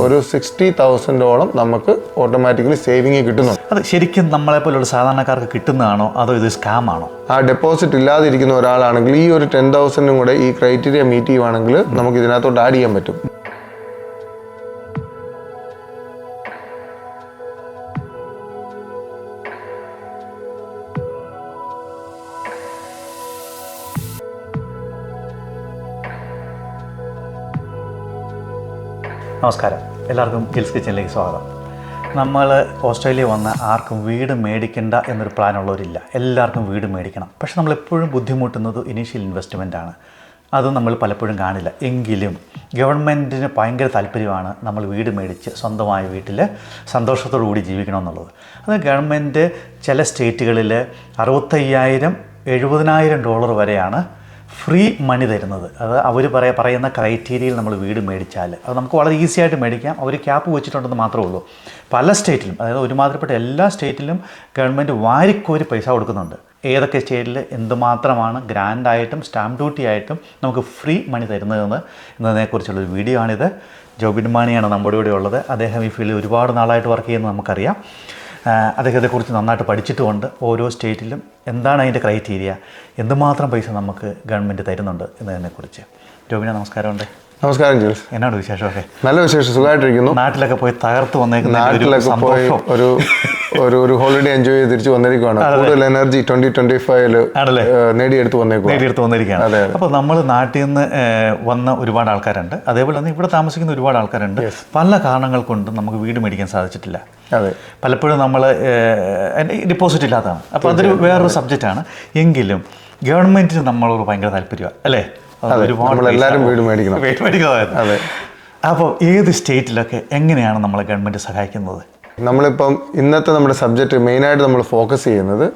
ഒരു 60,000-ഓളം നമുക്ക് automatically saving കിട്ടുന്നുണ്ട്. അത് ശരിക്കും നമ്മളെപ്പോലുള്ള സാധാരണക്കാർക്ക് കിട്ടുന്നതാണോ അതോ ഇത് സ്കാം ആണോ? ആ ഡെപ്പോസിറ്റ് ഇല്ലാതിരിക്കുന്ന ഒരാളാണെങ്കിൽ ഈ ഒരു 10,000 കൂടെ ഈ ക്രൈറ്റീരിയ മീറ്റ് ചെയ്യുവാണെങ്കിൽ നമുക്ക് ഇതിനകത്തോട്ട് ആഡ് ചെയ്യാൻ പറ്റും. നമസ്കാരം, എല്ലാവർക്കും ഹിൽസ് കിച്ചണിലേക്ക് സ്വാഗതം. നമ്മൾ ഓസ്ട്രേലിയ വന്ന് ആർക്കും വീട് മേടിക്കേണ്ട എന്നൊരു പ്ലാനുള്ളവരില്ല. എല്ലാവർക്കും വീട് മേടിക്കണം. പക്ഷെ നമ്മളെപ്പോഴും ബുദ്ധിമുട്ടുന്നത് ഇനീഷ്യൽ ഇൻവെസ്റ്റ്മെൻറ്റാണ്. അത് നമ്മൾ പലപ്പോഴും കാണില്ല. എങ്കിലും ഗവൺമെൻറ്റിന് ഭയങ്കര താല്പര്യമാണ് നമ്മൾ വീട് മേടിച്ച് സ്വന്തമായ വീട്ടിൽ സന്തോഷത്തോടു കൂടി ജീവിക്കണമെന്നുള്ളത്. അത് ഗവൺമെൻറ് ചില സ്റ്റേറ്റുകളിൽ 65,000 $70,000 വരെയാണ് ഫ്രീ മണി തരുന്നത്. അത് അവർ പറയുന്ന ക്രൈറ്റീരിയയിൽ നമ്മൾ വീട് മേടിച്ചാൽ അത് നമുക്ക് വളരെ ഈസി ആയിട്ട് മേടിക്കാം. അവർ ക്യാപ്പ് വെച്ചിട്ടുണ്ടെന്ന് മാത്രമേ ഉള്ളൂ. പല സ്റ്റേറ്റിലും, അതായത് ഒരുമാതിരിപ്പെട്ട എല്ലാ സ്റ്റേറ്റിലും ഗവൺമെൻറ് വാരിക്കോരി പൈസ കൊടുക്കുന്നുണ്ട്. ഏതൊക്കെ സ്റ്റേറ്റിൽ എന്തുമാത്രമാണ് ഗ്രാൻഡായിട്ടും സ്റ്റാമ്പ് ഡ്യൂട്ടി ആയിട്ടും നമുക്ക് ഫ്രീ മണി എന്നതിനെക്കുറിച്ചുള്ളൊരു വീഡിയോ ആണിത്. ജോബിൻ മാണിയാണ് നമ്മുടെ കൂടെ ഉള്ളത്. അദ്ദേഹം ഈ ഫീൽഡിൽ ഒരുപാട് നാളായിട്ട് വർക്ക് ചെയ്യുന്നത് നമുക്കറിയാം. അദ്ദേഹത്തെക്കുറിച്ച് നന്നായിട്ട് പഠിച്ചിട്ടുമുണ്ട്. ഓരോ സ്റ്റേറ്റിലും എന്താണ് അതിൻ്റെ ക്രൈറ്റീരിയ, എന്തുമാത്രം പൈസ നമുക്ക് ഗവൺമെൻറ് തരുന്നുണ്ട് എന്നതിനെക്കുറിച്ച്. ജോബിന, നമസ്കാരമുണ്ട്. നമസ്കാരം ജിൽസ്. എന്നാണ് വിശേഷമൊക്കെ? നല്ല വിശേഷം, സുഖമായിട്ടിരിക്കുന്നു. നാട്ടിലൊക്കെ പോയി തകർത്ത് വന്നേക്കുന്ന നാട്ടിലൊക്കെ പോയി ഒരു ഹോളിഡേ എൻജോയ് ചെയ്ത് തിരിച്ചു വന്നിരിക്കുകയാണ്. കൂടുതൽ എനർജി 2025 നേടിയെടുത്ത് വന്നിരിക്കുകയാണ്. അപ്പോൾ നമ്മൾ നാട്ടിൽ നിന്ന് വന്ന ഒരുപാട് ആൾക്കാരുണ്ട്. അതേപോലെ തന്നെ ഇവിടെ താമസിക്കുന്ന ഒരുപാട് ആൾക്കാരുണ്ട്. പല കാരണങ്ങൾ കൊണ്ട് നമുക്ക് വീട് മേടിക്കാൻ സാധിച്ചിട്ടില്ല. പലപ്പോഴും നമ്മൾ ഡിപ്പോസിറ്റ് ഇല്ലാത്തതാണ്. അപ്പോൾ അതൊരു വേറൊരു സബ്ജക്റ്റാണ്. എങ്കിലും ഗവൺമെൻറ്റിന് നമ്മളോട് ഭയങ്കര താല്പര്യമാണ്, അല്ലേ? എല്ലാവരും വീട് മേടിക്കണം. അപ്പോൾ ഏത് സ്റ്റേറ്റിലൊക്കെ എങ്ങനെയാണ് നമ്മളെ ഗവൺമെൻറ് സഹായിക്കുന്നത്? നമ്മളിപ്പം ഇന്നത്തെ നമ്മുടെ സബ്ജക്റ്റ് മെയിനായിട്ട് നമ്മൾ ഫോക്കസ് ചെയ്യുന്നത്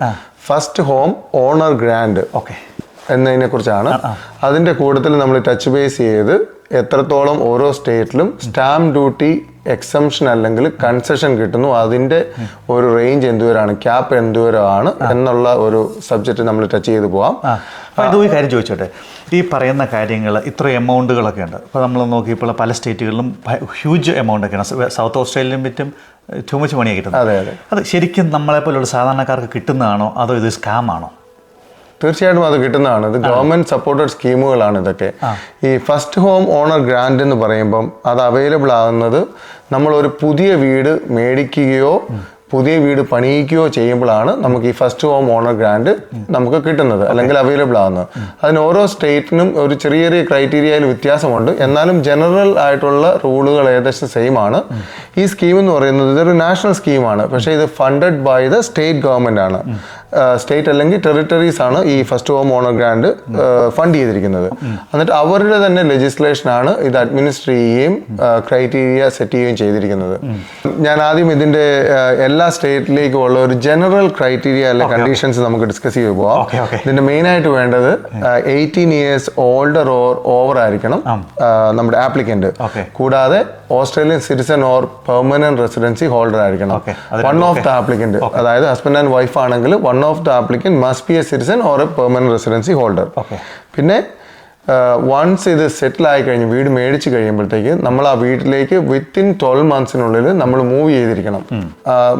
ഫസ്റ്റ് ഹോം ഓണർ ഗ്രാൻഡ് എന്നതിനെ കുറിച്ചാണ്. അതിൻ്റെ കൂട്ടത്തിൽ നമ്മൾ ടച്ച് ബേസ് ചെയ്ത് എത്രത്തോളം ഓരോ സ്റ്റേറ്റിലും സ്റ്റാമ്പ് ഡ്യൂട്ടി എക്സംഷൻ അല്ലെങ്കിൽ കൺസെഷൻ കിട്ടുന്നു, അതിൻ്റെ ഒരു റേഞ്ച് എന്തുവരാണ്, ക്യാപ്പ് എന്തുവരാണ് എന്നുള്ള ഒരു സബ്ജക്റ്റ് നമ്മൾ ടച്ച് ചെയ്ത് പോവാം. അപ്പോൾ ഇതൊരു കാര്യം ചോദിച്ചോട്ടെ, ഈ പറയുന്ന കാര്യങ്ങൾ ഇത്ര എമൗണ്ടുകളൊക്കെ ഉണ്ട്. ഇപ്പോൾ നമ്മൾ നോക്കിയപ്പോൾ പല സ്റ്റേറ്റുകളിലും ഹ്യൂജ് എമൗണ്ടൊക്കെയാണ്. സൗത്ത് ഓസ്ട്രേലിയൻ പറ്റും ടൂ മച്ച് മണിയാണ് കിട്ടുന്നത്. അത് ശരിക്കും നമ്മളെപ്പോലുള്ള സാധാരണക്കാർക്ക് കിട്ടുന്നതാണോ അതോ ഇത് സ്കാം ആണോ? തീർച്ചയായിട്ടും അത് കിട്ടുന്നതാണ്. ഇത് ഗവൺമെൻറ് സപ്പോർട്ടഡ് സ്കീമുകളാണ് ഇതൊക്കെ. ഈ ഫസ്റ്റ് ഹോം ഓണർ ഗ്രാൻഡ് എന്ന് പറയുമ്പം അത് അവൈലബിൾ ആകുന്നത് നമ്മളൊരു പുതിയ വീട് മേടിക്കുകയോ പുതിയ വീട് പണിയിക്കുകയോ ചെയ്യുമ്പോഴാണ് നമുക്ക് ഈ ഫസ്റ്റ് ഹോം ഓണർ ഗ്രാൻഡ് നമുക്ക് കിട്ടുന്നത് അല്ലെങ്കിൽ അവൈലബിൾ ആകുന്നത്. അതിന് ഓരോ സ്റ്റേറ്റിനും ഒരു ചെറിയ ചെറിയ ക്രൈറ്റീരിയയിൽ വ്യത്യാസമുണ്ട്. എന്നാലും ജനറൽ ആയിട്ടുള്ള റൂളുകൾ ഏകദേശം സെയിം ആണ്. ഈ സ്കീം എന്ന് പറയുന്നത് ഇതൊരു നാഷണൽ സ്കീമാണ്. പക്ഷേ ഇത് funded by the state government ആണ്. സ്റ്റേറ്റ് അല്ലെങ്കിൽ ടെറിട്ടറീസ് ആണ് ഈ first home owner grant fund ചെയ്തിരിക്കുന്നത്. എന്നിട്ട് അവരുടെ തന്നെ ലെജിസ്ലേഷനാണ് ഇത് അഡ്മിനിസ്റ്റർ ചെയ്യുകയും ക്രൈറ്റീരിയ സെറ്റ് ചെയ്യുകയും ചെയ്തിരിക്കുന്നത്. ഞാൻ ആദ്യം ഇതിൻ്റെ എല്ലാ സ്റ്റേറ്റിലേക്കും ഉള്ള ഒരു ജനറൽ ക്രൈറ്റീരിയ അല്ലെ കണ്ടീഷൻസ് നമുക്ക് ഡിസ്കസ് ചെയ്ത് പോവാം. ഇതിന്റെ മെയിൻ ആയിട്ട് വേണ്ടത് 18 years ഓൾഡർ ഓർ ഓവർ ആയിരിക്കണം നമ്മുടെ ആപ്ലിക്കന്റ്. കൂടാതെ Australian citizen or permanent residency holder ആയിരിക്കണം. വൺ ഓഫ് ദ ആപ്ലിക്കന്റ്, അതായത് ഹസ്ബൻഡ് ആൻഡ് വൈഫ് ആണെങ്കിൽ one of the applicant must be A citizen or A permanent residency holder. പിന്നെ once ഇത് സെറ്റിൽ ആയി കഴിഞ്ഞ് വീട് മേടിച്ച് കഴിയുമ്പോഴത്തേക്ക് നമ്മൾ ആ വീട്ടിലേക്ക് വിത്തിൻ 12 months നമ്മൾ മൂവ് ചെയ്തിരിക്കണം.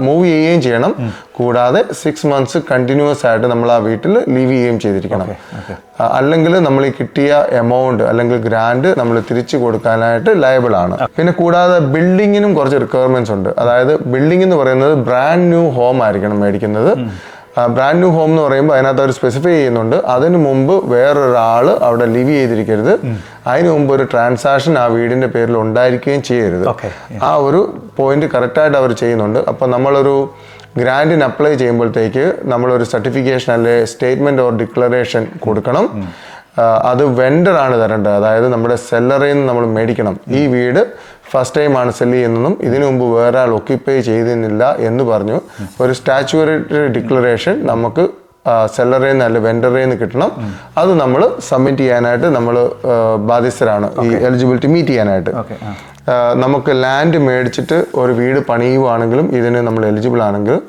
മൂവ് ചെയ്യുകയും ചെയ്യണം. കൂടാതെ 6 months കണ്ടിന്യൂസ് ആയിട്ട് നമ്മൾ ആ വീട്ടിൽ ലീവ് ചെയ്യുകയും ചെയ്തിരിക്കണം. അല്ലെങ്കിൽ നമ്മൾ ഈ കിട്ടിയ എമൗണ്ട് അല്ലെങ്കിൽ ഗ്രാൻഡ് നമ്മൾ തിരിച്ചു കൊടുക്കാനായിട്ട് ലയബിൾ ആണ്. പിന്നെ കൂടാതെ ബിൽഡിങ്ങിനും കുറച്ച് റിക്വയർമെന്റ്സ് ഉണ്ട്. അതായത് ബിൽഡിംഗ് എന്ന് പറയുന്നത് ബ്രാൻഡ് ന്യൂ ഹോം ആയിരിക്കണം മേടിക്കുന്നത്. ബ്രാൻഡ് ന്യൂ ഹോം എന്ന് പറയുമ്പോൾ അതിനകത്ത് അവർ സ്പെസിഫൈ ചെയ്യുന്നുണ്ട്, അതിന് മുമ്പ് വേറൊരാൾ അവിടെ ലിവ് ചെയ്തിരിക്കരുത്, അതിന് മുമ്പ് ഒരു ട്രാൻസാക്ഷൻ ആ വീടിന്റെ പേരിൽ ഉണ്ടായിരിക്കുകയും ചെയ്യരുത്. ആ ഒരു പോയിന്റ് കറക്റ്റായിട്ട് അവർ ചെയ്യുന്നുണ്ട്. അപ്പം നമ്മളൊരു ഗ്രാൻഡിന് അപ്ലൈ ചെയ്യുമ്പോഴത്തേക്ക് നമ്മളൊരു സർട്ടിഫിക്കേഷൻ അല്ലെ സ്റ്റേറ്റ്മെന്റ് ഓർ ഡിക്ലറേഷൻ കൊടുക്കണം. അത് വെണ്ടറാണ് തരേണ്ടത്. അതായത് നമ്മുടെ സെല്ലറിൽ നിന്ന് നമ്മൾ മേടിക്കണം. ഈ വീട് ഫസ്റ്റ് ടൈമാണ് സെല്ല് ചെയ്യുന്നതും ഇതിനു മുമ്പ് വേറെ ആൾ ഒക്യുപ്പൈ ചെയ്തിരുന്നില്ല എന്ന് പറഞ്ഞു ഒരു സ്റ്റാച്യുവറി ഡിക്ലറേഷൻ നമുക്ക് സെല്ലറിൽ നിന്ന് അല്ലെ വെണ്ടറിൽ നിന്ന് കിട്ടണം. അത് നമ്മൾ സബ്മിറ്റ് ചെയ്യാനായിട്ട് നമ്മൾ ബാധ്യസ്ഥരാണ് ഈ എലിജിബിലിറ്റി മീറ്റ് ചെയ്യാനായിട്ട്. നമുക്ക് ലാൻഡ് മേടിച്ചിട്ട് ഒരു വീട് പണിയുവാണെങ്കിലും ഇതിന് നമ്മൾ എലിജിബിൾ ആണെങ്കിലും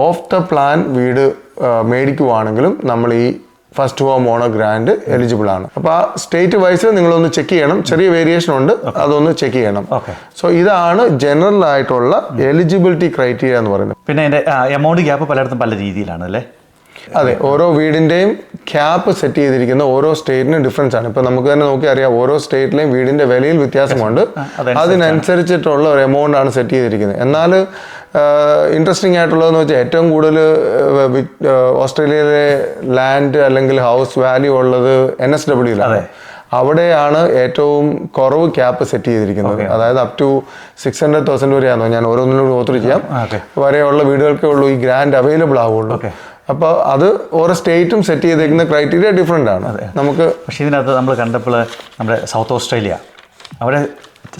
ഓഫ് ദ പ്ലാൻ വീട് മേടിക്കുവാണെങ്കിലും നമ്മൾ ഈ first home owner grant eligible ആണ്. അപ്പോൾ ആ സ്റ്റേറ്റ് വൈസ് നിങ്ങളൊന്ന് ചെക്ക് ചെയ്യണം, ചെറിയ വേരിയേഷൻ ഉണ്ട്, അതൊന്ന് ചെക്ക് ചെയ്യണം. സോ ഇതാണ് ജനറൽ ആയിട്ടുള്ള എലിജിബിലിറ്റി ക്രൈറ്റീരിയ എന്ന് പറയുന്നത്. പിന്നെ അതിന്റെ എമൗണ്ട് ഗ്യാപ്പ് പലയിടത്തും പല രീതിയിലാണ് അല്ലേ? അതെ, ഓരോ വീടിന്റെയും ക്യാപ്പ് സെറ്റ് ചെയ്തിരിക്കുന്ന ഓരോ സ്റ്റേറ്റിനും ഡിഫറൻസ് ആണ്. ഇപ്പൊ നമുക്ക് തന്നെ നോക്കി അറിയാം, ഓരോ സ്റ്റേറ്റിലെയും വീടിന്റെ വിലയിൽ വ്യത്യാസമുണ്ട്, അതിനനുസരിച്ചിട്ടുള്ള ഒരു എമൗണ്ട് ആണ് സെറ്റ് ചെയ്തിരിക്കുന്നത്. എന്നാൽ ഇൻട്രസ്റ്റിംഗ് ആയിട്ടുള്ളതെന്ന് വെച്ചാൽ ഏറ്റവും കൂടുതൽ ഓസ്ട്രേലിയയിലെ ലാൻഡ് അല്ലെങ്കിൽ ഹൗസ് വാല്യൂ ഉള്ളത് NSW-ലാണ്. അവിടെയാണ് ഏറ്റവും കുറവ് ക്യാപ്പ് സെറ്റ് ചെയ്തിരിക്കുന്നത്. അതായത് അപ് ടു 600,000 വരെയാണോ, ഞാൻ ഓരോന്നിനും ഓത്തർ ചെയ്യാം, വരെയുള്ള വീടുകൾക്കേ ഉള്ളൂ ഈ ഗ്രാൻഡ് അവൈലബിൾ ആവുള്ളൂ. അപ്പോൾ അത് ഓരോ സ്റ്റേറ്റും സെറ്റ് ചെയ്തേക്കുന്ന ക്രൈറ്റീരിയ ഡിഫറെൻ്റ് ആണ് നമുക്ക്. പക്ഷേ ഇതിനകത്ത് നമ്മൾ കണ്ടപ്പോൾ നമ്മുടെ സൗത്ത് ഓസ്ട്രേലിയ അവിടെ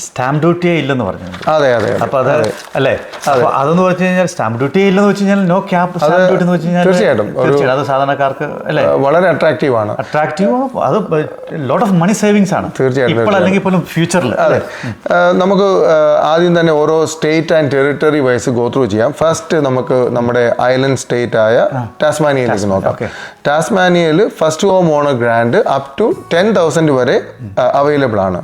സ്റ്റാമ്പ് ഡ്യൂട്ടിയേ ഇല്ലെന്ന് പറഞ്ഞു. അതെ അതെ. അപ്പോൾ അത് അല്ലേ, അപ്പോൾ അതെന്ന് പറഞ്ഞു കഴിഞ്ഞാൽ സ്റ്റാമ്പ് ഡ്യൂട്ടി ഇല്ലെന്ന് വെച്ച് കഴിഞ്ഞാൽ നോ ക്യാപ് സ്റ്റാമ്പ് ഡ്യൂട്ടി എന്ന് വെച്ച് കഴിഞ്ഞാൽ തീർച്ചയായിട്ടും അത് സാധാരണക്കാർക്ക് അല്ലേ വളരെ അട്രാക്റ്റീവ് ആണ്. അത് ലോട്ട് ഓഫ് മണി സേവിങ്സ് ആണ് തീർച്ചയായിട്ടും, ഇപ്പോൾ അല്ലെങ്കിൽ പോലും ഫ്യൂച്ചറിൽ. അതെ, നമുക്ക് ആദ്യം തന്നെ ഓരോ state and territory wise go through ചെയ്യാം. ഫസ്റ്റ് നമുക്ക് നമ്മുടെ ഐലൻഡ് സ്റ്റേറ്റ് ആയ ടാസ്മാനിയയിലേക്ക് നോക്കാം. ടാസ്മാനിയയിൽ first home owner grant up to 10,000 വരെ അവൈലബിൾ ആണ്.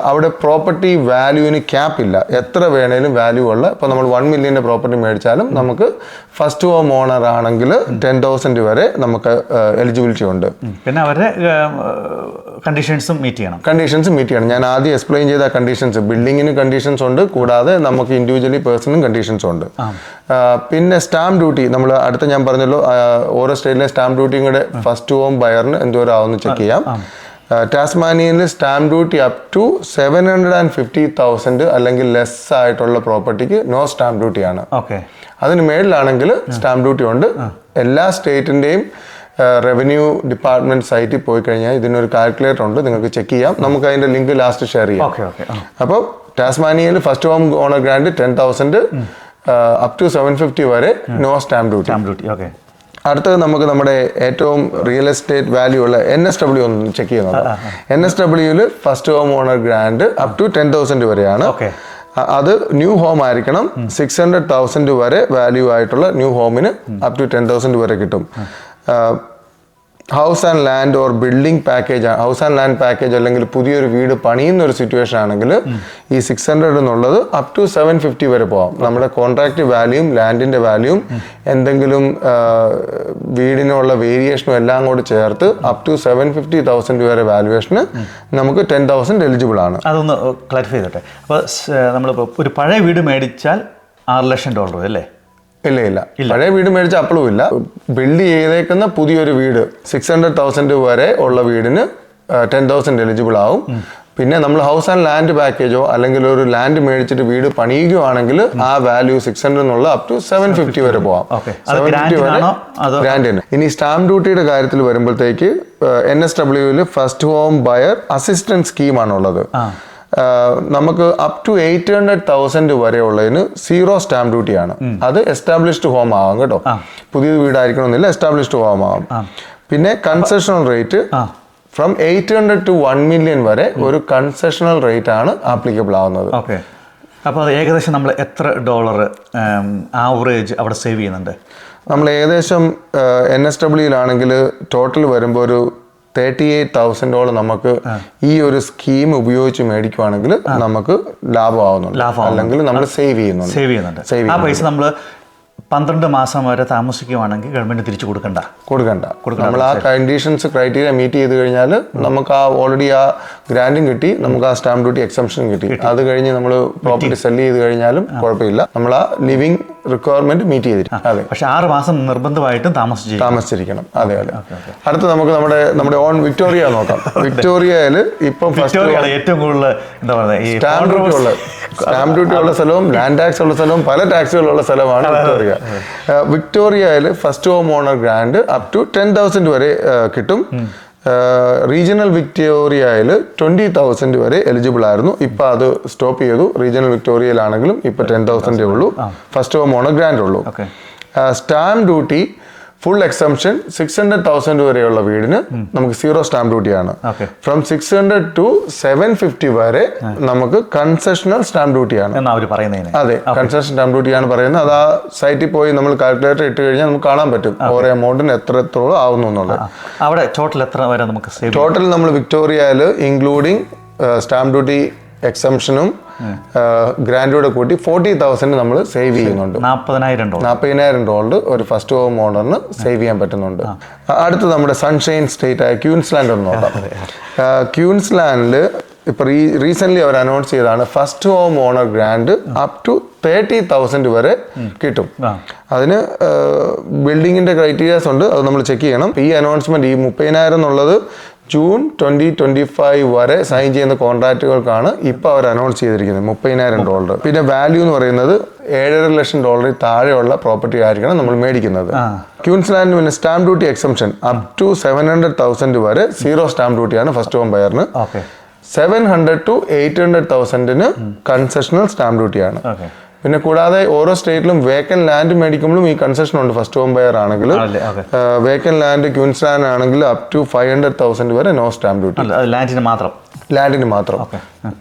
അവിടെ പ്രോപ്പർട്ടി വാല്യൂവിന് ക്യാപ്പ് ഇല്ല, എത്ര വേണേലും വാല്യൂ ഉള്ള. ഇപ്പോൾ നമ്മൾ 1 million പ്രോപ്പർട്ടി മേടിച്ചാലും നമുക്ക് ഫസ്റ്റ് ഹോം ഓണർ ആണെങ്കിൽ 10,000 വരെ നമുക്ക് എലിജിബിലിറ്റി ഉണ്ട്. പിന്നെ അവരുടെ കണ്ടീഷൻസും മീറ്റ് ചെയ്യണം. ഞാൻ ആദ്യം എക്സ്പ്ലെയിൻ ചെയ്ത കണ്ടീഷൻസ്, ബിൽഡിങ്ങിന് കണ്ടീഷൻസ് ഉണ്ട്, കൂടാതെ നമുക്ക് ഇൻഡിവിജ്വലി പേഴ്സണും കണ്ടീഷൻസ് ഉണ്ട്. പിന്നെ സ്റ്റാമ്പ് ഡ്യൂട്ടി, നമ്മൾ അടുത്ത ഞാൻ പറഞ്ഞല്ലോ ഓരോ സ്റ്റേറ്റിലെ സ്റ്റാമ്പ് ഡ്യൂട്ടിയും കൂടെ ഫസ്റ്റ് ഹോം ബയറിന് എന്തോരം ആവുമെന്ന് ചെക്ക് ചെയ്യാം. ടാസ്മാനിയയിൽ സ്റ്റാമ്പ് ഡ്യൂട്ടി അപ് ടു 750,000 അല്ലെങ്കിൽ ലെസ് ആയിട്ടുള്ള പ്രോപ്പർട്ടിക്ക് നോ സ്റ്റാമ്പ് ഡ്യൂട്ടിയാണ്. അതിന് മേളിലാണെങ്കിൽ സ്റ്റാമ്പ് ഡ്യൂട്ടി ഉണ്ട്. എല്ലാ സ്റ്റേറ്റിൻ്റെയും റവന്യൂ ഡിപ്പാർട്ട്മെന്റ് സൈറ്റിൽ പോയി കഴിഞ്ഞാൽ ഇതിനൊരു കാൽക്കുലേറ്റർ ഉണ്ട്, നിങ്ങൾക്ക് ചെക്ക് ചെയ്യാം. നമുക്ക് അതിന്റെ ലിങ്ക് ലാസ്റ്റ് ഷെയർ ചെയ്യാം. അപ്പോൾ ടാസ്മാനിയയിൽ first home owner grant 10,000 up to 750 വരെ നോ സ്റ്റാമ്പ് ഡ്യൂട്ടി. അടുത്തത് നമുക്ക് നമ്മുടെ ഏറ്റവും റിയൽ എസ്റ്റേറ്റ് വാല്യൂ ഉള്ള NSW ഒന്ന് ചെക്ക് ചെയ്യുന്നത്. NSW-ൽ first home owner grant up to 10,000 വരെയാണ്. അത് ന്യൂ ഹോം ആയിരിക്കണം. 600,000 വരെ വാല്യൂ ആയിട്ടുള്ള ന്യൂ ഹോമിന് അപ് ടു 10,000 വരെ കിട്ടും. House and land or building package, house and land package അല്ലെങ്കിൽ പുതിയൊരു വീട് പണിയുന്ന ഒരു സിറ്റുവേഷൻ ആണെങ്കിൽ ഈ 600 എന്നുള്ളത് അപ് ടു 750 വരെ പോകാം. നമ്മുടെ കോൺട്രാക്ട് വാല്യൂയും ലാൻഡിന്റെ വാല്യൂയും എന്തെങ്കിലും വീടിനുള്ള വേരിയേഷനും എല്ലാം കൂടി ചേർത്ത് അപ് ടു 750,000 വരെ വാല്യുവേഷന് നമുക്ക് 10,000 എലിജിബിൾ ആണ്. അതൊന്ന് ക്ലാരിഫൈ ചെയ്തോട്ടെ. അപ്പോൾ നമ്മളിപ്പോൾ ഒരു പഴയ വീട് മേടിച്ചാൽ $600,000 അല്ലേ? ഇല്ല, പഴയ വീട് മേടിച്ച അപ്പോഴും ഇല്ല. ബിൽഡ് ചെയ്തേക്കുന്ന പുതിയൊരു വീട് 600,000 വരെ ഉള്ള വീടിന് 10,000 എലിജിബിൾ ആവും. പിന്നെ നമ്മൾ ഹൗസ് ആൻഡ് ലാൻഡ് പാക്കേജോ അല്ലെങ്കിൽ ഒരു ലാൻഡ് മേടിച്ചിട്ട് വീട് പണിയുകയാണെങ്കിൽ ആ വാല്യൂ 600 എന്നുള്ള അപ് ടു 750 വരെ പോവാം. 750 വരെ ഗ്രാൻഡിന്. ഇനി സ്റ്റാമ്പ് ഡ്യൂട്ടിയുടെ കാര്യത്തിൽ വരുമ്പോഴത്തേക്ക് NSW-ൽ ഫസ്റ്റ് ഹോം ബയർ അസിസ്റ്റൻസ് സ്കീമാണുള്ളത്. നമുക്ക് അപ് ടു 800,000 വരെ ഉള്ളതിന് 0 സ്റ്റാമ്പ് ഡ്യൂട്ടിയാണ്. അത് എസ്റ്റാബ്ലിഷ്ഡ് ഹോം ആവാം കേട്ടോ, പുതിയ വീടായിരിക്കണമെന്നില്ല, എസ്റ്റാബ്ലിഷ്ഡ് ഹോം ആവാം. പിന്നെ concessional rate from 800 to 1 million വരെ ഒരു കൺസെഷണൽ റേറ്റ് ആണ് ആപ്ലിക്കബിൾ ആവുന്നത്. അപ്പോൾ അത് ഏകദേശം നമ്മൾ എത്ര $, ആവറേജ് അവിടെ സേവ് ചെയ്യുന്നുണ്ട്? നമ്മൾ ഏകദേശം NSW-ലാണെങ്കിൽ ടോട്ടൽ വരുമ്പോൾ ഒരു 38,000 നമുക്ക് ഈ ഒരു സ്കീം ഉപയോഗിച്ച് മേടിക്കുവാണെങ്കിൽ നമുക്ക് ലാഭമാവുന്നുണ്ട്, അല്ലെങ്കിൽ നമ്മൾ സേവ് ചെയ്യുന്നുണ്ട്. ആ പൈസ നമ്മൾ 12 മാസം വരെ താമസിക്കുവാണെങ്കിൽ ഗവൺമെന്റ് തിരിച്ചു കൊടുക്കണ്ട. നമ്മൾ ആ കണ്ടീഷൻസ് ക്രൈറ്റീരിയ മീറ്റ് ചെയ്ത് കഴിഞ്ഞാൽ നമുക്ക് ആ ഓൾറെഡി ആ ഗ്രാൻഡും കിട്ടി, നമുക്ക് ആ സ്റ്റാമ്പ് ഡ്യൂട്ടി എക്സംഷൻ കിട്ടി. അത് കഴിഞ്ഞ് നമ്മൾ പ്രോപ്പർട്ടി സെല് ചെയ്ത് കഴിഞ്ഞാലും കുഴപ്പമില്ല, നമ്മൾ ആ ലിവിങ് റിക്വയർമെന്റ് മീറ്റ് ചെയ്തിരിക്കും. അതെ, പക്ഷെ 6 മാസം നിർബന്ധമായിട്ടും താമസിച്ചിരിക്കണം. അതെ. അടുത്ത് നമുക്ക് നമ്മുടെ ഓൺ വിക്ടോറിയ നോക്കാം. വിക്ടോറിയയിൽ ഇപ്പം ഏറ്റവും കൂടുതൽ എന്താ പറയുക സ്റ്റാമ്പ് ഡ്യൂട്ടി ഉള്ള സ്ഥലവും ലാൻഡ് ടാക്സ് ഉള്ള സ്ഥലവും പല ടാക്സുകളുള്ള സ്ഥലമാണ് വിക്ടോറിയ. വിക്ടോറിയയിൽ first home owner grant up to 10,000 വരെ കിട്ടും. റീജിയണൽ വിക്ടോറിയയിൽ 20,000 വരെ എലിജിബിൾ ആയിരുന്നു. ഇപ്പം അത് സ്റ്റോപ്പ് ചെയ്തു. റീജിയണൽ വിക്ടോറിയയിലാണെങ്കിലും ഇപ്പം 10,000 ഉള്ളൂ, ഫസ്റ്റ് ഹോം ഓണർ ഗ്രാൻഡ് ഉള്ളൂ. സ്റ്റാമ്പ് ഡ്യൂട്ടി ഫുൾ എക്സംഷൻ 600,000 വരെയുള്ള വീടിന് നമുക്ക് 0 സ്റ്റാമ്പ് ഡ്യൂട്ടിയാണ്. ഫ്രം 600 to 750 വരെ നമുക്ക് കൺസെഷണൽ സ്റ്റാമ്പ് ഡ്യൂട്ടിയാണ്. അതെ, കൺസെഷൻ സ്റ്റാമ്പ് ഡ്യൂട്ടിയാണ് പറയുന്നത്. അത് ആ സൈറ്റിൽ പോയി നമ്മൾ കാൽക്കുലേറ്റർ ഇട്ട് കഴിഞ്ഞാൽ നമുക്ക് കാണാൻ പറ്റും ഓരോ എമൗണ്ടിന് എത്രത്തോളം ആവുന്നു എന്നുള്ളത്. അവിടെ ടോട്ടൽ എത്ര വരെ നമുക്ക് ടോട്ടൽ നമ്മൾ വിക്ടോറിയയിൽ ഇൻക്ലൂഡിങ് സ്റ്റാമ്പ് ഡ്യൂട്ടി എക്സംഷനും ഗ്രാൻഡോടെ കൂട്ടി 40,000 നമ്മൾ സേവ് ചെയ്യുന്നുണ്ട്. $40,000 ഒരു ഫസ്റ്റ് ഹോം ഓണറിന് സേവ് ചെയ്യാൻ പറ്റുന്നുണ്ട്. അടുത്ത് നമ്മുടെ സൺഷൈൻ സ്റ്റേറ്റ് ആയ ക്യൂൻസ്ലാൻഡ് ഒന്ന് നോക്കാം. ക്യൂൻസ്ലാൻഡിൽ ഇപ്പോൾ റീസെൻ്റ്ലി അവർ അനൗൺസ് ചെയ്തതാണ് first home owner grant up to 30,000 വരെ കിട്ടും. അതിന് ബിൽഡിങ്ങിൻ്റെ ക്രൈറ്റീരിയാസ് ഉണ്ട്, അത് നമ്മൾ ചെക്ക് ചെയ്യണം. ഈ അനൗൺസ്മെൻറ്റ് ഈ 30,000 എന്നുള്ളത് ജൂൺ 2025 വരെ സൈൻ ചെയ്യുന്ന കോൺട്രാക്റ്റുകൾക്കാണ് ഇപ്പോൾ അവർ അനൗൺസ് ചെയ്തിരിക്കുന്നത് $30,000. പിന്നെ വാല്യൂ എന്ന് പറയുന്നത് $7.5 ലക്ഷം താഴെയുള്ള പ്രോപ്പർട്ടി ആയിരിക്കണം നമ്മൾ മേടിക്കുന്നത്. ക്യൂൻസ്ലാൻഡ് പിന്നെ stamp duty exemption up to 700,000 വരെ 0 സ്റ്റാമ്പ് ഡ്യൂട്ടിയാണ് ഫസ്റ്റ് ഹോം ബയറിന്. 700 to 800,000 കൺസെഷണൽ സ്റ്റാമ്പ് ഡ്യൂട്ടിയാണ്. പിന്നെ കൂടാതെ ഓരോ സ്റ്റേറ്റിലും വേക്കൻ ലാൻഡ് മേടിക്കുമ്പോഴും ഈ കൺസെഷൻ ഉണ്ട്. ഫസ്റ്റ് ഹോം ബയർ ആണെങ്കിൽ വേക്കൻ ലാൻഡ് ക്യൂൻസ്ലാൻഡ് ആണെങ്കിൽ അപ് ടു 500,000 വരെ നോ സ്റ്റാമ്പ് ഡ്യൂട്ടി. ലാൻഡിന് മാത്രം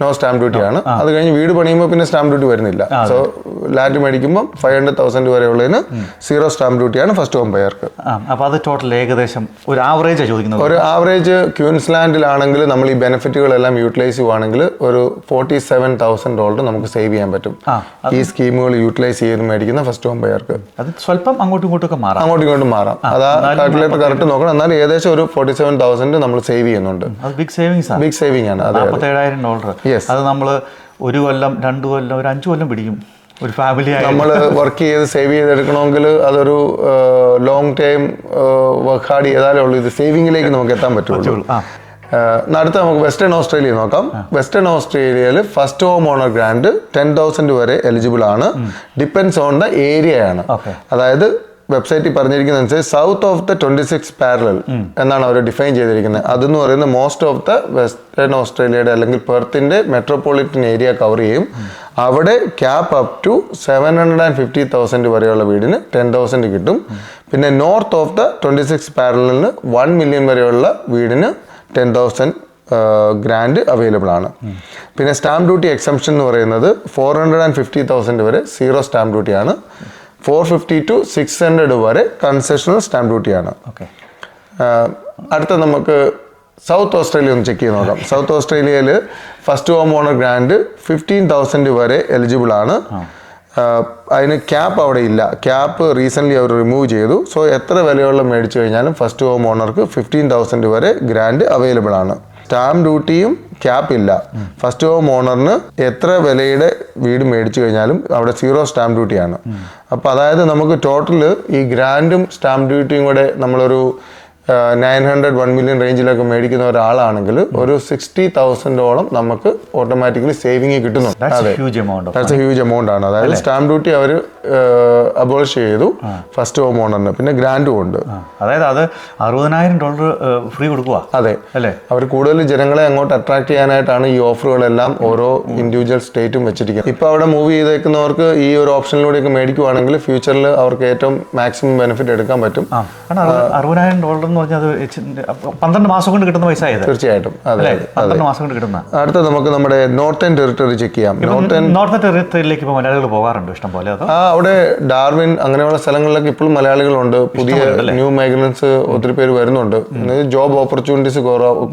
നോ സ്റ്റാമ്പ് ഡ്യൂട്ടി ആണ്. അത് കഴിഞ്ഞ് വീട് പണിയുമ്പോൾ പിന്നെ സ്റ്റാമ്പ് ഡ്യൂട്ടി വരുന്നില്ല. സോ ലാൻഡ് മേടിക്കുമ്പോൾ 500,000 വരെയുള്ളതിന് 0 സ്റ്റാമ്പ് ഡ്യൂട്ടിയാണ് ഫസ്റ്റ് ഹോം ബയർക്ക്. അപ്പോൾ അത് ടോട്ടൽ ഏകദേശം ഒരു ആവറേജ് ചോദിക്കുന്നത്. ഒരു ആവറേജ് ക്യൂൻസ്ലാൻഡിലാണെങ്കിൽ നമ്മൾ ഈ ബെനിഫിറ്റുകളെല്ലാം യൂട്ടിലൈസ് ചെയ്യുവാണെങ്കിൽ ഒരു $47,000 നമുക്ക് സേവ് ചെയ്യാൻ പറ്റും ഈ സ്കീമുകൾ യൂട്ടിലൈസ് ചെയ്ത് മേടിക്കുന്ന ഫസ്റ്റ് ഹോം ബയർക്ക്. അത് സ്വല്പം അങ്ങോട്ടും ഇങ്ങോട്ടും മാറാം. അതാ കാൽക്കുലേറ്റർ കറക്റ്റ് നോക്കണം. എന്നാൽ ഏകദേശം ഒരു 47,000 നമ്മൾ സേവ് ചെയ്യുന്നുണ്ട്. ബിഗ് സേവിംഗ് ആണ്. $47,000 അത് നമ്മൾ 1 കൊല്ലം 2 കൊല്ലം ഒരു 5 കൊല്ലം പിടിക്കും ഒരു ഫാമിലി. നമ്മൾ വർക്ക് ചെയ്ത് സേവ് ചെയ്തെടുക്കണമെങ്കിൽ അതൊരു ലോങ് ടൈം വർക്ക് ഹാർഡ് ചെയ്താലേ ഉള്ളൂ ഇത് സേവിങ്ങിലേക്ക് നമുക്ക് എത്താൻ പറ്റുള്ളൂ. അടുത്ത നമുക്ക് വെസ്റ്റേൺ ഓസ്ട്രേലിയ നോക്കാം. വെസ്റ്റേൺ ഓസ്ട്രേലിയയിൽ ഫസ്റ്റ് ഹോം ഓണർ ഗ്രാൻഡ് 10,000 വരെ എലിജിബിൾ ആണ്. ഡിപ്പെൻഡ്സ് ഓൺ ദ ഏരിയ ആണ്. അതായത് വെബ്സൈറ്റിൽ പറഞ്ഞിരിക്കുന്നതനുസരിച്ച് സൗത്ത് ഓഫ് ദ 26 പാരലൽ എന്നാണ് അവർ ഡിഫൈൻ ചെയ്തിരിക്കുന്നത്. അതെന്ന് പറയുന്നത് മോസ്റ്റ് ഓഫ് ദ വെസ്റ്റേൺ ഓസ്ട്രേലിയയുടെ അല്ലെങ്കിൽ പെർത്തിന്റെ മെട്രോപൊളിറ്റൻ ഏരിയ കവർ ചെയ്യും. അവിടെ ക്യാപ്പ് അപ് ടു 750,000 വരെയുള്ള വീടിന് 10,000 കിട്ടും. പിന്നെ നോർത്ത് ഓഫ് ദ 26 പാരലിന് 1 million വരെയുള്ള വീടിന് 10,000 ഗ്രാൻഡ് അവൈലബിൾ ആണ്. പിന്നെ സ്റ്റാമ്പ് ഡ്യൂട്ടി എക്സംഷൻ എന്ന് പറയുന്നത് 450,000 വരെ 0 സ്റ്റാമ്പ് ഡ്യൂട്ടിയാണ്. 450 to 600 വരെ കൺസെഷണൽ സ്റ്റാമ്പ് ഡ്യൂട്ടിയാണ്. അടുത്ത നമുക്ക് സൗത്ത് ഓസ്ട്രേലിയ ഒന്ന് ചെക്ക് ചെയ്ത് നോക്കാം. സൗത്ത് ഓസ്ട്രേലിയയിൽ ഫസ്റ്റ് ഹോം ഓണർ ഗ്രാൻഡ് 15,000 വരെ എലിജിബിൾ ആണ്. അതിന് ക്യാപ്പ് അവിടെ ഇല്ല. ക്യാപ്പ് റീസെൻ്റ്ലി അവർ റിമൂവ് ചെയ്തു. സോ എത്ര വിലയുള്ള മേടിച്ചു കഴിഞ്ഞാലും ഫസ്റ്റ് ഹോം ഓണർക്ക് 15,000 വരെ ഗ്രാൻഡ് അവൈലബിൾ ആണ്. സ്റ്റാമ്പ് ഡ്യൂട്ടിയും ക്യാപ്പ് ഇല്ല. ഫസ്റ്റ് ഹോം ഓണറിന് എത്ര വിലയുടെ വീട് മേടിച്ചു കഴിഞ്ഞാലും അവിടെ 0 സ്റ്റാമ്പ് ഡ്യൂട്ടിയാണ്. അപ്പോൾ അതായത് നമുക്ക് ടോട്ടൽ ഈ ഗ്രാൻഡും സ്റ്റാമ്പ് ഡ്യൂട്ടിയും കൂടെ നമ്മളൊരു 900 1 million റേഞ്ചിലൊക്കെ മേടിക്കുന്ന ഒരാളാണെങ്കിൽ ഒരു 60,000 നമുക്ക് ഓട്ടോമാറ്റിക്കലി സേവിങ് കിട്ടുന്നുണ്ട്. ദാറ്റ്സ് എ ഹ്യൂജ് എമൗണ്ട് ആണ്. അതായത് സ്റ്റാമ്പ് ഡ്യൂട്ടി അവർ അബോളിഷ് ചെയ്തു ഫസ്റ്റ് ഹോം ഓണറിന്. പിന്നെ ഗ്രാൻഡും ഉണ്ട്. അതായത് അത് $60,000 ഫ്രീ കൊടുക്കുക. അതെ അല്ലേ. അവർ കൂടുതൽ ജനങ്ങളെ അങ്ങോട്ട് അട്രാക്ട് ചെയ്യാനായിട്ടാണ് ഈ ഓഫറുകളെല്ലാം ഓരോ ഇൻഡിവിജ്വൽ സ്റ്റേറ്റും വെച്ചിരിക്കുന്നത്. ഇപ്പോൾ അവിടെ മൂവ് ചെയ്തേക്കുന്നവർക്ക് ഈ ഒരു ഓപ്ഷനിലൂടെയൊക്കെ മേടിക്കുവാണെങ്കിൽ ഫ്യൂച്ചറിൽ അവർക്ക് ഏറ്റവും മാക്സിമം ബെനിഫിറ്റ് എടുക്കാൻ പറ്റും. $60,000 എന്ന് പറഞ്ഞാൽ 12 മാസം കൊണ്ട് കിട്ടുന്ന പൈസ. തീർച്ചയായിട്ടും 12 മാസം കൊണ്ട് കിട്ടുന്ന. അടുത്ത നമുക്ക് നമ്മുടെ നോർത്തേൺ ടെറിട്ടറി ചെക്ക് ചെയ്യാം. നോർത്തേൺ ടെറിട്ടറിയിലേക്ക് ഇപ്പോൾ മലയാളികൾ പോകാറുണ്ട് ഇഷ്ടം പോലെ. അവിടെ ഡാർവിൻ അങ്ങനെയുള്ള സ്ഥലങ്ങളിലൊക്കെ ഇപ്പോഴും മലയാളികളുണ്ട്. പുതിയ ന്യൂ മൈഗ്രൻസ് ഒത്തിരി പേര് വരുന്നുണ്ട്. ജോബ് ഓപ്പർച്യൂണിറ്റീസ്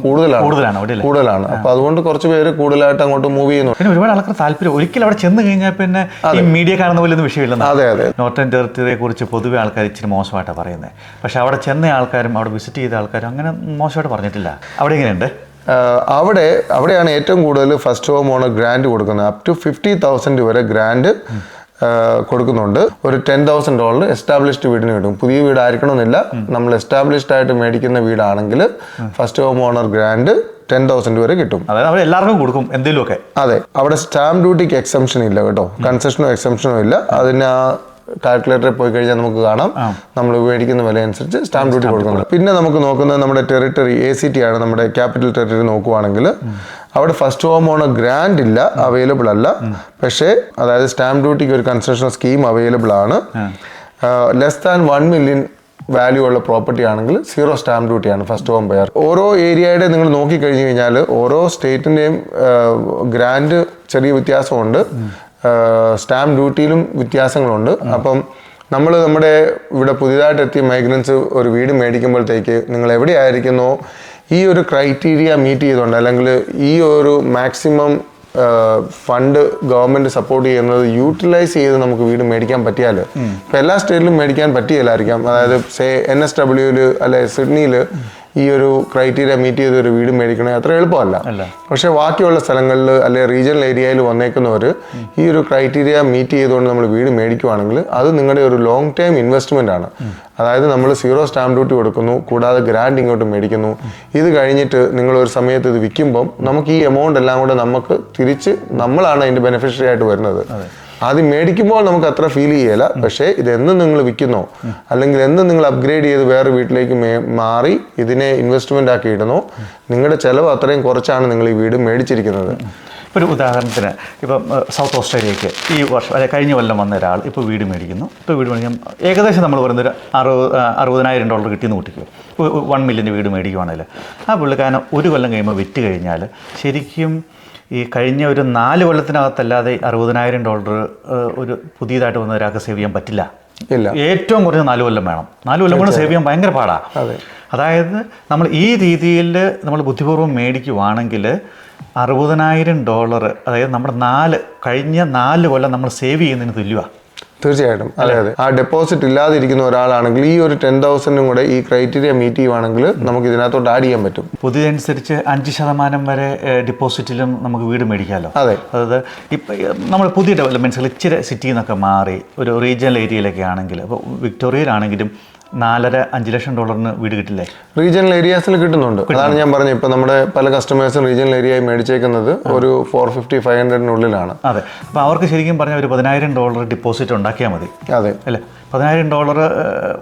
കൂടുതലാണ്. അപ്പൊ അതുകൊണ്ട് കുറച്ച് പേര് കൂടുതലായിട്ട് അങ്ങോട്ട് മൂവ് ചെയ്യുന്നു. പിന്നെ ഒരുപാട് ആൾക്കാർ താല്പര്യം ഒരിക്കലും അവിടെ ചെന്ന് കഴിഞ്ഞാൽ പിന്നെ ഈ മീഡിയ കാണുന്ന പോലെ ഒന്നും വിഷയമില്ല. അതെ. നോർത്തേൺ ടെറിട്ടറിയെ കുറിച്ച് പൊതുവെ ആൾക്കാർ ഇച്ചിരി മോശമായിട്ടാണ് പറയുന്നത്. പക്ഷെ അവിടെ ചെന്ന ആൾക്കാരും അവിടെ വിസിറ്റ് ചെയ്ത ആൾക്കാരും അങ്ങനെ മോശമായിട്ട് പറഞ്ഞിട്ടില്ല. അവിടെ എങ്ങനെയുണ്ട്? അവിടെയാണ് ഏറ്റവും കൂടുതൽ ഫസ്റ്റ് ഹോം ഓണർ ഗ്രാൻഡ് കൊടുക്കുന്നത്. അപ് ടു 50,000 വരെ ഗ്രാൻഡ് കൊടുക്കുന്നുണ്ട്. ഒരു $10,000 എസ്റ്റാബ്ലിഷ്ഡ് വീടിന് കിട്ടും. പുതിയ വീടായിരിക്കണമെന്നില്ല. നമ്മൾ എസ്റ്റാബ്ലിഷ്ഡ് ആയിട്ട് മേടിക്കുന്ന വീടാണെങ്കിൽ ഫസ്റ്റ് ഹോം ഓണർ ഗ്രാൻഡ് 10,000 വരെ കിട്ടും. അതായത് എല്ലാവർക്കും കൊടുക്കും എന്തെങ്കിലുമൊക്കെ. അതെ. അവിടെ സ്റ്റാമ്പ് ഡ്യൂട്ടിക്ക് എക്സംഷൻ ഇല്ല കേട്ടോ. കൺസെഷനോ എക്സംഷനോ ഇല്ല. അതിന് കാൽക്കുലേറ്ററിൽ പോയി കഴിഞ്ഞാൽ നമുക്ക് കാണാം നമ്മൾ മേടിക്കുന്ന വില അനുസരിച്ച് സ്റ്റാമ്പ് ഡ്യൂട്ടി കൊടുക്കുന്നത്. പിന്നെ നമുക്ക് നോക്കുന്നത് നമ്മുടെ ടെറിട്ടറി ACT ആണ്. നമ്മുടെ ക്യാപിറ്റൽ ടെറിട്ടറി നോക്കുവാണെങ്കിൽ അവിടെ ഫസ്റ്റ് ഹോം ഓണർ ഗ്രാൻഡ് ഇല്ല, അവൈലബിൾ അല്ല. പക്ഷേ അതായത് സ്റ്റാമ്പ് ഡ്യൂട്ടിക്ക് ഒരു കൺസെഷൻ സ്കീം അവൈലബിൾ ആണ്. ലെസ് ദാൻ 1 million വാല്യൂ ഉള്ള പ്രോപ്പർട്ടി ആണെങ്കിൽ 0 സ്റ്റാമ്പ് ഡ്യൂട്ടിയാണ് ഫസ്റ്റ് ഹോം ബയർ. ഓരോ ഏരിയയുടെ നിങ്ങൾ നോക്കിക്കഴിഞ്ഞ് കഴിഞ്ഞാൽ ഓരോ സ്റ്റേറ്റിൻ്റെയും ഗ്രാൻഡ് ചെറിയ വ്യത്യാസമുണ്ട്, സ്റ്റാമ്പ് ഡ്യൂട്ടിയിലും വ്യത്യാസങ്ങളുണ്ട്. അപ്പം നമ്മുടെ ഇവിടെ പുതിയതായിട്ട് എത്തിയ മൈഗ്രൻസ് ഒരു വീട് മേടിക്കുമ്പോഴത്തേക്ക് നിങ്ങൾ എവിടെയായിരിക്കുന്നോ ഈ ഒരു ക്രൈറ്റീരിയ മീറ്റ് ചെയ്തുകൊണ്ട്, അല്ലെങ്കിൽ ഈ ഒരു മാക്സിമം ഫണ്ട് ഗവൺമെൻറ് സപ്പോർട്ട് ചെയ്യുന്നത് യൂട്ടിലൈസ് ചെയ്ത് നമുക്ക് വീട് മേടിക്കാൻ പറ്റിയാൽ, ഇപ്പം എല്ലാ സ്റ്റേറ്റിലും മേടിക്കാൻ പറ്റിയില്ലായിരിക്കാം. അതായത് NSWയിൽ അല്ലെ സിഡ്നിയിൽ ഈ ഒരു ക്രൈറ്റീരിയ മീറ്റ് ചെയ്ത് ഒരു വീട് മേടിക്കണേ അത്ര എളുപ്പമല്ല. പക്ഷേ ബാക്കിയുള്ള സ്ഥലങ്ങളിൽ അല്ലെ റീജിയണൽ ഏരിയയിൽ വന്നേക്കുന്നവർ ഈ ഒരു ക്രൈറ്റീരിയ മീറ്റ് ചെയ്തുകൊണ്ട് നമ്മൾ വീട് മേടിക്കുവാണെങ്കിൽ അത് നിങ്ങളുടെ ഒരു ലോങ് ടൈം ഇൻവെസ്റ്റ്മെൻ്റ് ആണ്. അതായത് നമ്മൾ 0 സ്റ്റാമ്പ് ഡ്യൂട്ടി കൊടുക്കുന്നു, കൂടാതെ ഗ്രാൻഡ് ഇങ്ങോട്ട് മേടിക്കുന്നു. ഇത് കഴിഞ്ഞിട്ട് നിങ്ങൾ ഒരു സമയത്ത് ഇത് വിൽക്കുമ്പം നമുക്ക് ഈ എമൗണ്ട് എല്ലാം കൂടെ നമുക്ക് തിരിച്ച് നമ്മളാണ് അതിൻ്റെ ബെനിഫിഷ്യറി ആയിട്ട് വരുന്നത്. ആദ്യം മേടിക്കുമ്പോൾ നമുക്ക് അത്ര ഫീൽ ചെയ്യല, പക്ഷേ ഇതെന്നും നിങ്ങൾ വിൽക്കുന്നോ അല്ലെങ്കിൽ എന്നും നിങ്ങൾ അപ്ഗ്രേഡ് ചെയ്ത് വേറെ വീട്ടിലേക്ക് മാറി ഇതിനെ ഇൻവെസ്റ്റ്മെൻ്റ് ആക്കി ഇടുന്നോ, നിങ്ങളുടെ ചിലവ് അത്രയും കുറച്ചാണ് നിങ്ങൾ ഈ വീട് മേടിച്ചിരിക്കുന്നത്. ഒരു ഉദാഹരണത്തിന് ഇപ്പം സൗത്ത് ഓസ്ട്രേലിയക്ക് ഈ വർഷം അല്ലെ കഴിഞ്ഞ കൊല്ലം വന്ന ഒരാൾ ഇപ്പോൾ വീട് മേടിക്കുന്നു. ഇപ്പോൾ വീട് മേടിക്കാൻ ഏകദേശം നമ്മൾ പറയുന്നൊരു $60,000 കിട്ടിയെന്ന് കൂട്ടിക്കുക. 1 million വീട് മേടിക്കുവാണെങ്കിൽ ആ പുള്ളിക്കാരൻ ഒരു കൊല്ലം കഴിയുമ്പോൾ വിറ്റ് കഴിഞ്ഞാൽ ശരിക്കും ഈ കഴിഞ്ഞ ഒരു 4 കൊല്ലത്തിനകത്തല്ലാതെ $60,000 ഒരു പുതിയതായിട്ട് വന്ന ഒരാൾക്ക് സേവ് ചെയ്യാൻ പറ്റില്ല. ഇല്ല, ഏറ്റവും കുറഞ്ഞ 4 കൊല്ലം വേണം. 4 കൊല്ലം കൊണ്ട് സേവ് ചെയ്യാൻ ഭയങ്കര പാടാണ്. അതായത് നമ്മൾ ഈ രീതിയിൽ നമ്മൾ ബുദ്ധിപൂർവ്വം മേടിക്കുവാണെങ്കിൽ $60,000 അതായത് നമ്മുടെ കഴിഞ്ഞ 4 കൊല്ലം നമ്മൾ സേവ് ചെയ്യുന്നതിന് തുല്യമാണ്. തീർച്ചയായിട്ടും. അതെ. ആ ഡെപ്പോസിറ്റ് ഇല്ലാതിരിക്കുന്ന ഒരാളാണെങ്കിൽ ഈ ഒരു 10,000 കൂടെ ഈ ക്രൈറ്റീരിയ മീറ്റ് ചെയ്യുവാണെങ്കിൽ നമുക്ക് ഇതിനകത്തോട്ട് ആഡ് ചെയ്യാൻ പറ്റും. പുതിയതനുസരിച്ച് 5% വരെ ഡിപ്പോസിറ്റിലും നമുക്ക് വീട് മേടിക്കാമല്ലോ. അതെ. അതായത് ഇപ്പം നമ്മൾ പുതിയ ഡെവലപ്മെൻറ്റ്സുകൾ ഇച്ചിരി സിറ്റിയിൽ നിന്നൊക്കെ മാറി ഒരു റീജിയണൽ ഏരിയയിലൊക്കെ ആണെങ്കിൽ, അപ്പോൾ വിക്ടോറിയയിലാണെങ്കിലും 4-5 ലക്ഷം ഡോളറിന് വീട് കിട്ടില്ലേ? റീജിയണൽ ഏരിയാസിൽ കിട്ടുന്നുണ്ട്. അതാണ് ഞാൻ പറഞ്ഞത്, ഇപ്പം നമ്മുടെ പല കസ്റ്റമേഴ്സും റീജിയണൽ ഏരിയയിൽ മേടിച്ചേക്കുന്നത് ഒരു 450-500 അതെ. അപ്പോൾ അവർക്ക് ശരിക്കും പറഞ്ഞാൽ ഒരു $10,000 ഡിപ്പോസിറ്റ് ഉണ്ടാക്കിയാൽ മതി. അതെ അല്ലേ? $10,000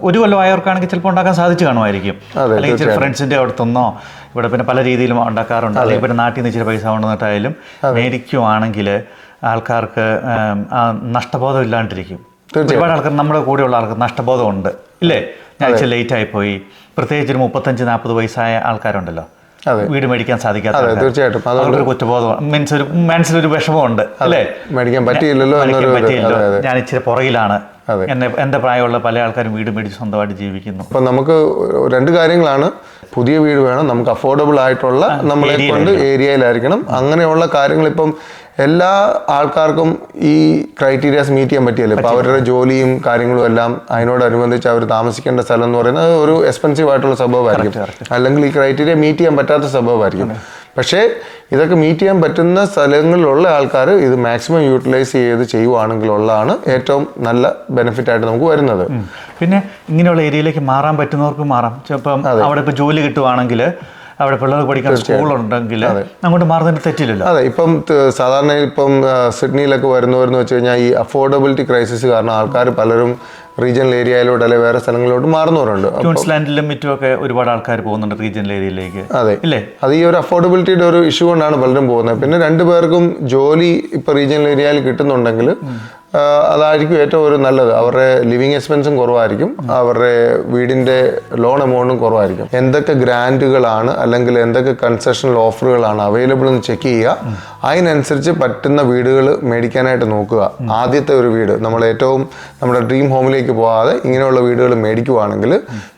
ഒരു കൊല്ലമായവർക്കാണെങ്കിൽ ചിലപ്പോൾ ഉണ്ടാക്കാൻ സാധിച്ചു കാണുമായിരിക്കും. അല്ലെങ്കിൽ ചില ഫ്രണ്ട്സിൻ്റെ അടുത്തുനിന്നോ ഇവിടെ പിന്നെ പല രീതിയിലും ഉണ്ടാക്കാറുണ്ട്. അല്ലെങ്കിൽ പിന്നെ നാട്ടിൽ നിന്ന് ഇച്ചിരി പൈസ കൊണ്ടുവന്നിട്ടായാലും മേടിക്കുവാണെങ്കിൽ ആൾക്കാർക്ക് നഷ്ടബോധം ഇല്ലാണ്ടിരിക്കും. ഒരുപാട് ആൾക്കാർ നമ്മുടെ കൂടെയുള്ള ആൾക്കാർ നഷ്ടബോധമുണ്ട് ഇല്ലേ? ഞാൻ ഇച്ചിരി ലേറ്റ് ആയിപ്പോയി, പ്രത്യേകിച്ച് ഒരു 35-40 വയസ്സായ ആൾക്കാരുണ്ടല്ലോ, വീട് മേടിക്കാൻ സാധിക്കാത്ത. തീർച്ചയായിട്ടും അവർക്കൊരു കുറ്റബോധം, മീൻസ് ഒരു മനസ്സിലൊരു വിഷമമുണ്ട് അല്ലേ? മേടിക്കാൻ പറ്റിയില്ലല്ലോ, ഞാൻ ഇച്ചിരി പുറകിലാണ്. എൻ്റെ പ്രായമുള്ള പല ആൾക്കാരും വീട് മേടിച്ച് സ്വന്തമായിട്ട് ജീവിക്കുന്നു. അപ്പം നമുക്ക് 2 കാര്യങ്ങളാണ്. പുതിയ വീട് വേണം, നമുക്ക് അഫോർഡബിൾ ആയിട്ടുള്ള നമ്മളെ കൊണ്ട് ഏരിയയിലായിരിക്കണം. അങ്ങനെയുള്ള കാര്യങ്ങൾ ഇപ്പം എല്ലാ ആൾക്കാർക്കും ഈ ക്രൈറ്റീരിയാസ് മീറ്റ് ചെയ്യാൻ പറ്റിയല്ലോ. ഇപ്പോൾ അവരുടെ ജോലിയും കാര്യങ്ങളും എല്ലാം അതിനോടനുബന്ധിച്ച് അവർ താമസിക്കേണ്ട സ്ഥലം എന്ന് പറയുന്നത് ഒരു എക്സ്പെൻസീവ് ആയിട്ടുള്ള സംഭവമായിരിക്കും, അല്ലെങ്കിൽ ഈ ക്രൈറ്റീരിയ മീറ്റ് ചെയ്യാൻ പറ്റാത്ത സംഭവമായിരിക്കും. പക്ഷേ ഇതൊക്കെ മീറ്റ് ചെയ്യാൻ പറ്റുന്ന സ്ഥലങ്ങളിലുള്ള ആൾക്കാർ ഇത് മാക്സിമം യൂട്ടിലൈസ് ചെയ്ത് ചെയ്യുവാണെങ്കിലുള്ളതാണ് ഏറ്റവും നല്ല ബെനിഫിറ്റ് ആയിട്ട് നമുക്ക് വരുന്നത്. പിന്നെ ഇങ്ങനെയുള്ള ഏരിയയിലേക്ക് മാറാൻ പറ്റുന്നവർക്ക് മാറാം. ചിലപ്പം അവിടെ ഇപ്പോൾ ജോലി കിട്ടുവാണെങ്കിൽ, അവിടെ പിള്ളേർക്ക് പഠിക്കാൻ സ്കൂളുണ്ടെങ്കിൽ അങ്ങോട്ട് മാറുന്നതിന് തെറ്റില്ലല്ലോ. അതെ. ഇപ്പം സാധാരണ ഇപ്പം സിഡ്നിയിലൊക്കെ വരുന്നവരെന്ന് വെച്ച് കഴിഞ്ഞാൽ ഈ അഫോർഡബിലിറ്റി ക്രൈസിസ് കാരണം ആൾക്കാർ പലരും റീജിയണൽ ഏരിയയിലോട്ട് അല്ലെങ്കിൽ വേറെ സ്ഥലങ്ങളിലോട്ട് മാറുന്നവരുണ്ട്. ക്യൂൻസ്ലാൻഡിലും മറ്റുമൊക്കെ ഒരുപാട് ആൾക്കാർ പോകുന്നുണ്ട് റീജിയണൽ ഏരിയയിലേക്ക്. അതെ ഇല്ലേ? അത് ഈ ഒരു അഫോർഡബിലിറ്റിയുടെ ഒരു ഇഷ്യൂ കൊണ്ടാണ് പലരും പോകുന്നത്. പിന്നെ 2 പേർക്കും ജോലി ഇപ്പം റീജിയണൽ ഏരിയയിൽ കിട്ടുന്നുണ്ടെങ്കിൽ അതായിരിക്കും ഏറ്റവും ഒരു നല്ലത്. അവരുടെ ലിവിങ് എക്സ്പെൻസും കുറവായിരിക്കും, അവരുടെ വീടിൻ്റെ ലോൺ എമൗണ്ടും കുറവായിരിക്കും. എന്തൊക്കെ ഗ്രാൻറ്റുകളാണ് അല്ലെങ്കിൽ എന്തൊക്കെ കൺസെഷണൽ ഓഫറുകളാണ് അവൈലബിൾ എന്ന് ചെക്ക് ചെയ്യുക. അതിനനുസരിച്ച് പറ്റുന്ന വീടുകൾ മേടിക്കാനായിട്ട് നോക്കുക. ആദ്യത്തെ ഒരു വീട് നമ്മൾ ഏറ്റവും നമ്മുടെ ഡ്രീം ഹോമിലേക്ക് പോകാതെ ഇങ്ങനെയുള്ള വീടുകൾ മേടിക്കുവാണെങ്കിൽ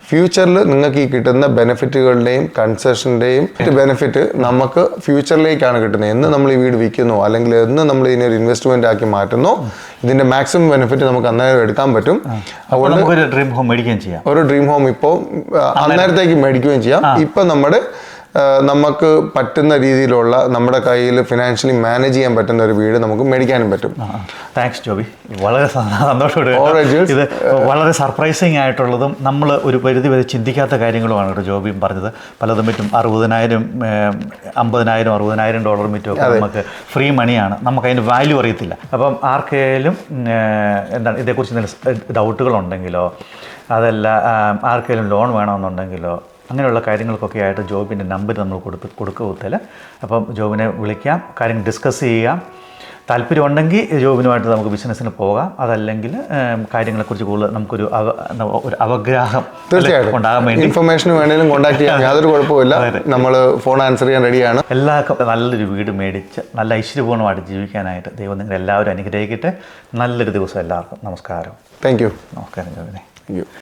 ഫ്യൂച്ചറിൽ നിങ്ങൾക്ക് ഈ കിട്ടുന്ന ബെനിഫിറ്റുകളുടെയും കൺസെഷൻ്റെയും ബെനിഫിറ്റ് നമുക്ക് ഫ്യൂച്ചറിലേക്കാണ് കിട്ടുന്നത്. എന്ന് നമ്മൾ ഈ വീട് വിൽക്കുന്നോ അല്ലെങ്കിൽ എന്ന് നമ്മൾ ഇതിനൊരു ഇൻവെസ്റ്റ്മെന്റ് ആക്കി മാറ്റുന്നോ ഇതിന്റെ മാക്സിമം ബെനിഫിറ്റ് നമുക്ക് അന്നേരം എടുക്കാൻ പറ്റും. അതുകൊണ്ട് ഒരു ഡ്രീം ഹോം മേടിക്കുകയും ചെയ്യാം. ഒരു ഡ്രീം ഹോം ഇപ്പോൾ അന്നേരത്തേക്ക് മേടിക്കുകയും ചെയ്യാം. ഇപ്പം നമുക്ക് പറ്റുന്ന രീതിയിലുള്ള നമ്മുടെ കയ്യിൽ ഫിനാൻഷ്യലി മാനേജ് ചെയ്യാൻ പറ്റുന്ന ഒരു വീട് നമുക്ക് മേടിക്കാനും പറ്റും. താങ്ക്സ് ജോബി, വളരെ സന്തോഷത്തോടെ. ഇത് വളരെ സർപ്രൈസിങ് ആയിട്ടുള്ളതും നമ്മൾ ഒരു പരിധി വരെ ചിന്തിക്കാത്ത കാര്യങ്ങളുമാണ് കേട്ടോ ജോബിയും പറഞ്ഞത്. പലതും മറ്റും $60,000, $50,000, $60,000 മറ്റും നമുക്ക് ഫ്രീ മണിയാണ്, നമുക്കതിൻ്റെ വാല്യൂ അറിയത്തില്ല. അപ്പം ആർക്കെങ്കിലും എന്താണ് ഇതേക്കുറിച്ച് ഡൗട്ടുകളുണ്ടെങ്കിലോ അതല്ല ആർക്കെങ്കിലും ലോൺ വേണമെന്നുണ്ടെങ്കിലോ അങ്ങനെയുള്ള കാര്യങ്ങൾക്കൊക്കെ ആയിട്ട് ജോബിൻ്റെ നമ്പർ നമ്മൾ കൊടുക്കുക. അപ്പം ജോബിനെ വിളിക്കാം, കാര്യങ്ങൾ ഡിസ്കസ് ചെയ്യാം. താല്പര്യം ഉണ്ടെങ്കിൽ ജോബിനുമായിട്ട് നമുക്ക് ബിസിനസ്സിന് പോകാം. അതല്ലെങ്കിൽ കാര്യങ്ങളെക്കുറിച്ച് കൂടുതൽ നമുക്കൊരു ഒരു അവഗ്രാഹം തീർച്ചയായിട്ടും ഉണ്ടാകാൻ വേണ്ടി ഇൻഫർമേഷന് വേണമെങ്കിലും കോൺടാക്ട് ചെയ്യാം, യാതൊരു കുഴപ്പമില്ല. നമ്മൾ ഫോൺ ആൻസർ ചെയ്യാൻ റെഡിയാണ്. എല്ലാവർക്കും നല്ലൊരു വീട് മേടിച്ച് നല്ല ഐശ്വര്യപൂർണ്ണമായിട്ട് ജീവിക്കാനായിട്ട് ദൈവം നിങ്ങൾ എല്ലാവരും അനുഗ്രഹിക്കട്ടെ. നല്ലൊരു ദിവസം എല്ലാവർക്കും. നമസ്കാരം. Thank you. നമസ്കാരം ജോബിനെ. Thank you.